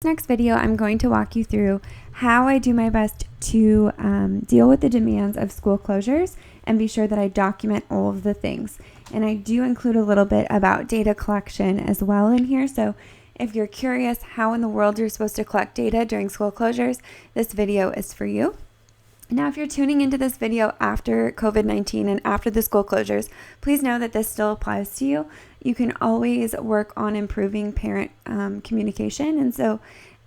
Next video, I'm going to walk you through how I do my best to deal with the demands of school closures and be sure that I document all of the things. And I do include a little bit about data collection as well in here. So if you're curious how in the world you're supposed to collect data during school closures, this video is for you. Now, if you're tuning into this video after COVID-19 and after the school closures, please know that this still applies to you. You can always work on improving parent communication. And so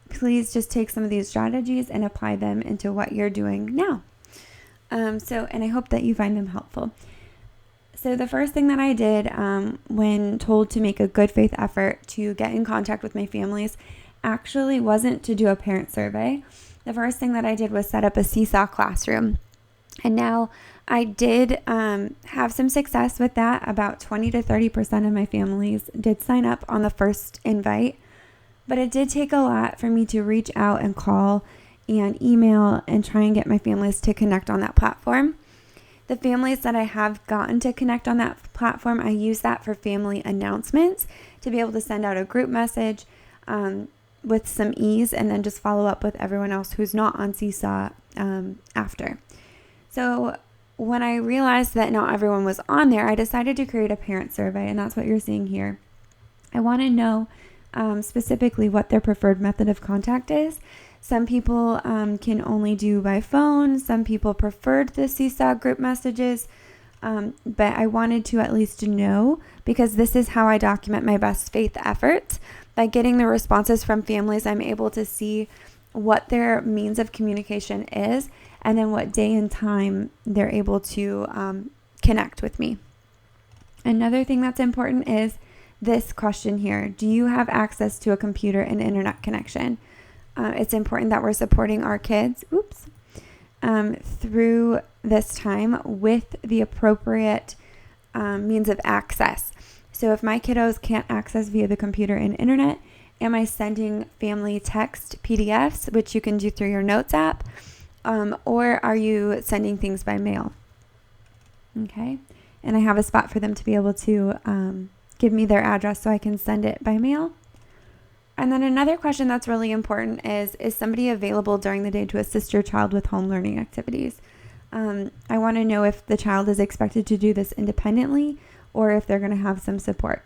please just take some of these strategies and apply them into what you're doing now. And I hope that you find them helpful. So the first thing that I did when told to make a good faith effort to get in contact with my families actually wasn't to do a parent survey. The first thing that I did was set up a Seesaw classroom. And now I did have some success with that. About 20 to 30% of my families did sign up on the first invite. But it did take a lot for me to reach out and call and email and try and get my families to connect on that platform. The families that I have gotten to connect on that platform, I use that for family announcements to be able to send out a group message with some ease and then just follow up with everyone else who's not on Seesaw after. So when I realized that not everyone was on there, I decided to create a parent survey, and that's what you're seeing here. I want to know specifically what their preferred method of contact is. Some people can only do by phone. Some people preferred the Seesaw group messages. But I wanted to at least know, because this is how I document my best faith efforts. By getting the responses from families, I'm able to see what their means of communication is and then what day and time they're able to connect with me. Another thing that's important is this question here. Do you have access to a computer and internet connection? It's important that we're supporting our kids through this time with the appropriate means of access. So if my kiddos can't access via the computer and internet, am I sending family text PDFs, which you can do through your Notes app, or are you sending things by mail? Okay, and I have a spot for them to be able to give me their address so I can send it by mail. And then another question that's really important is somebody available during the day to assist your child with home learning activities? I want to know if the child is expected to do this independently or if they're going to have some support.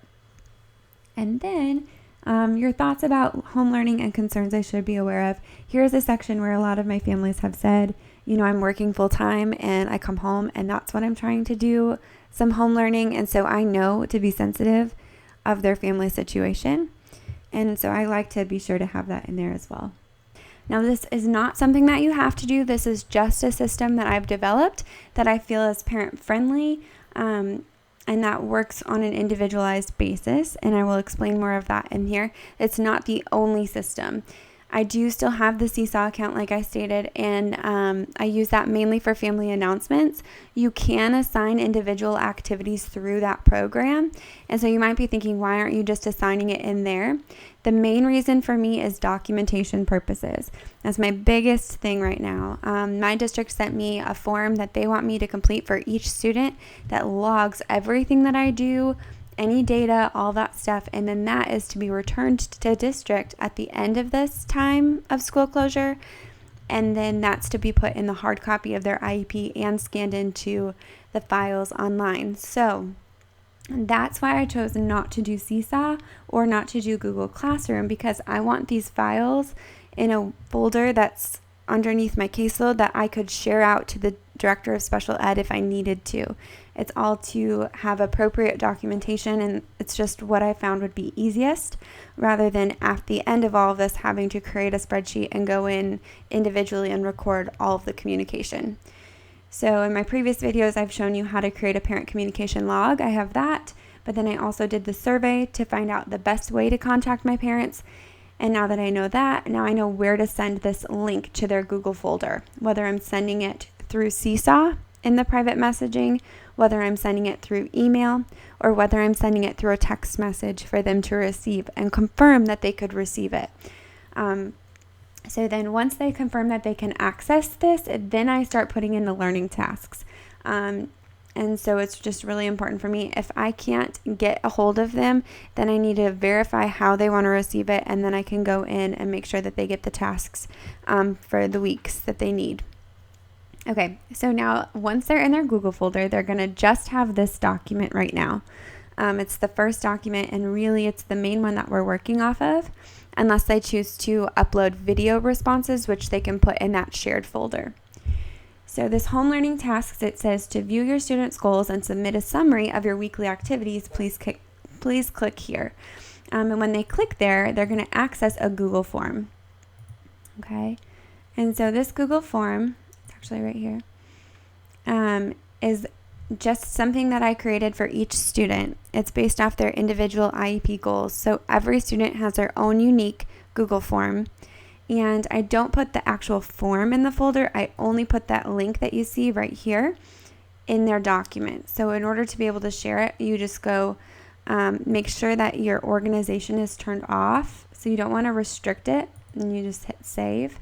And then your thoughts about home learning and concerns I should be aware of. Here's a section where a lot of my families have said, I'm working full time and I come home and that's when I'm trying to do some home learning. And so I know to be sensitive of their family situation. And so I like to be sure to have that in there as well. Now, this is not something that you have to do. This is just a system that I've developed that I feel is parent friendly and that works on an individualized basis. And I will explain more of that in here. It's not the only system. I do still have the Seesaw account, like I stated, and I use that mainly for family announcements. You can assign individual activities through that program. And so you might be thinking, why aren't you just assigning it in there? The main reason for me is documentation purposes. That's my biggest thing right now. My district sent me a form that they want me to complete for each student that logs everything that I do, any data, all that stuff, and then that is to be returned to district at the end of this time of school closure, and then that's to be put in the hard copy of their IEP and scanned into the files online. So that's why I chose not to do Seesaw or not to do Google Classroom, because I want these files in a folder that's underneath my caseload that I could share out to the director of special ed if I needed to. It's all to have appropriate documentation, and it's just what I found would be easiest, rather than at the end of all of this having to create a spreadsheet and go in individually and record all of the communication. So in my previous videos, I've shown you how to create a parent communication log. I have that, but then I also did the survey to find out the best way to contact my parents. And now that I know that, now I know where to send this link to their Google folder, whether I'm sending it through Seesaw in the private messaging, whether I'm sending it through email, or whether I'm sending it through a text message for them to receive and confirm that they could receive it. So then once they confirm that they can access this, then I start putting in the learning tasks. And And so it's just really important for me. If I can't get a hold of them, then I need to verify how they want to receive it, and then I can go in and make sure that they get the tasks for the weeks that they need. Okay, so now once they're in their Google folder, they're going to just have this document right now. It's the first document, and really it's the main one that we're working off of, unless they choose to upload video responses, which they can put in that shared folder. So this home learning tasks, it says to view your students' goals and submit a summary of your weekly activities, please click here. And when they click there, they're going to access a Google form. Okay, and so this Google form, it's actually right here, is just something that I created for each student. It's based off their individual IEP goals. So every student has their own unique Google form. And I don't put the actual form in the folder. I only put that link that you see right here in their document. So in order to be able to share it, you just go make sure that your organization is turned off. So you don't want to restrict it, and you just hit save.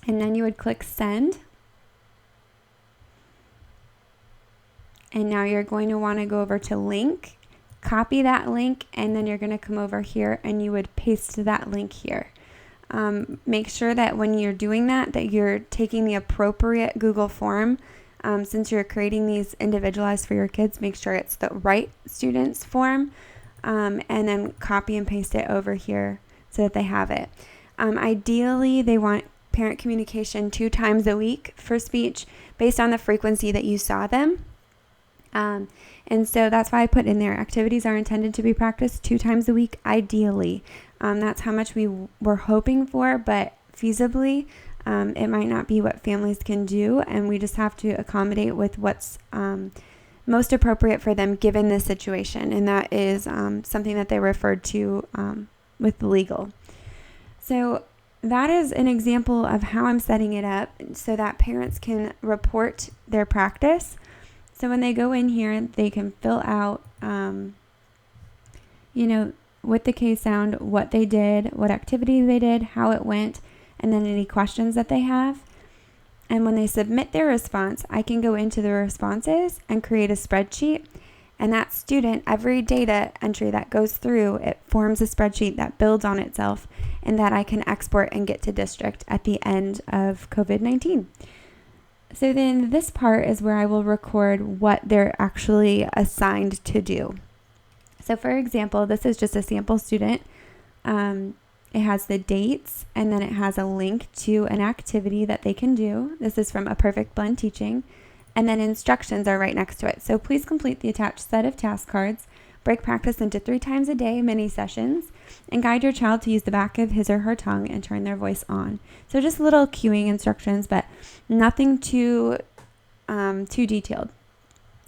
And then you would click send. And now you're going to want to go over to link, copy that link, and then you're going to come over here and you would paste that link here. Make sure that when you're doing that you're taking the appropriate Google form. Since you're creating these individualized for your kids, make sure it's the right student's form, and then copy and paste it over here so that they have it. Ideally, they want parent communication 2 times a week for speech based on the frequency that you saw them. And so that's why I put in there, activities are intended to be practiced 2 times a week, ideally. That's how much we were hoping for, but feasibly, it might not be what families can do, and we just have to accommodate with what's most appropriate for them given this situation, and that is something that they referred to with legal. So that is an example of how I'm setting it up so that parents can report their practice. So when they go in here, they can fill out, with the case sound, what they did, what activity they did, how it went, and then any questions that they have. And when they submit their response, I can go into the responses and create a spreadsheet. And that student, every data entry that goes through, it forms a spreadsheet that builds on itself and that I can export and get to district at the end of COVID-19. So then this part is where I will record what they're actually assigned to do. So for example, this is just a sample student. It has the dates, and then it has a link to an activity that they can do. This is from A Perfect Blend Teaching. And then instructions are right next to it. So please complete the attached set of task cards, break practice into 3 times a day mini sessions, and guide your child to use the back of his or her tongue and turn their voice on. So just little cueing instructions, but nothing too detailed.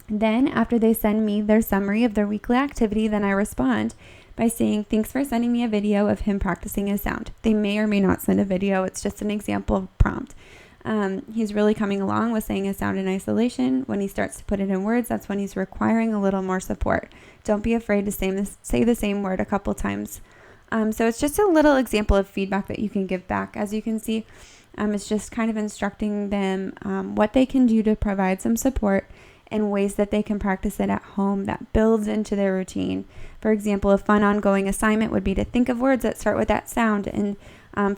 Then after they send me their summary of their weekly activity, then I respond by saying, thanks for sending me a video of him practicing his sound. They may or may not send a video. It's just an example prompt. He's really coming along with saying his sound in isolation. When he starts to put it in words, that's when he's requiring a little more support. Don't be afraid to say the same word a couple times. So it's just a little example of feedback that you can give back. As you can see, it's just kind of instructing them what they can do to provide some support and ways that they can practice it at home that builds into their routine. For example, a fun ongoing assignment would be to think of words that start with that sound and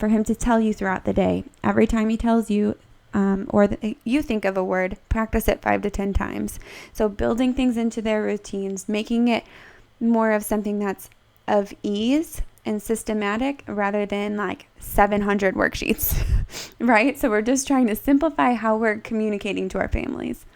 for him to tell you throughout the day. Every time he tells you you think of a word, practice it 5 to 10 times. So building things into their routines, making it more of something that's of ease and systematic rather than like 700 worksheets, right? So we're just trying to simplify how we're communicating to our families.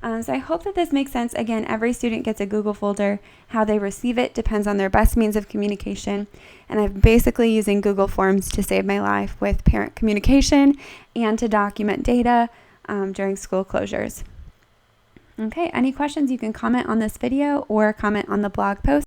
So I hope that this makes sense. Again, every student gets a Google folder. How they receive it depends on their best means of communication. And I'm basically using Google Forms to save my life with parent communication and to document data during school closures. Okay, any questions, you can comment on this video or comment on the blog post.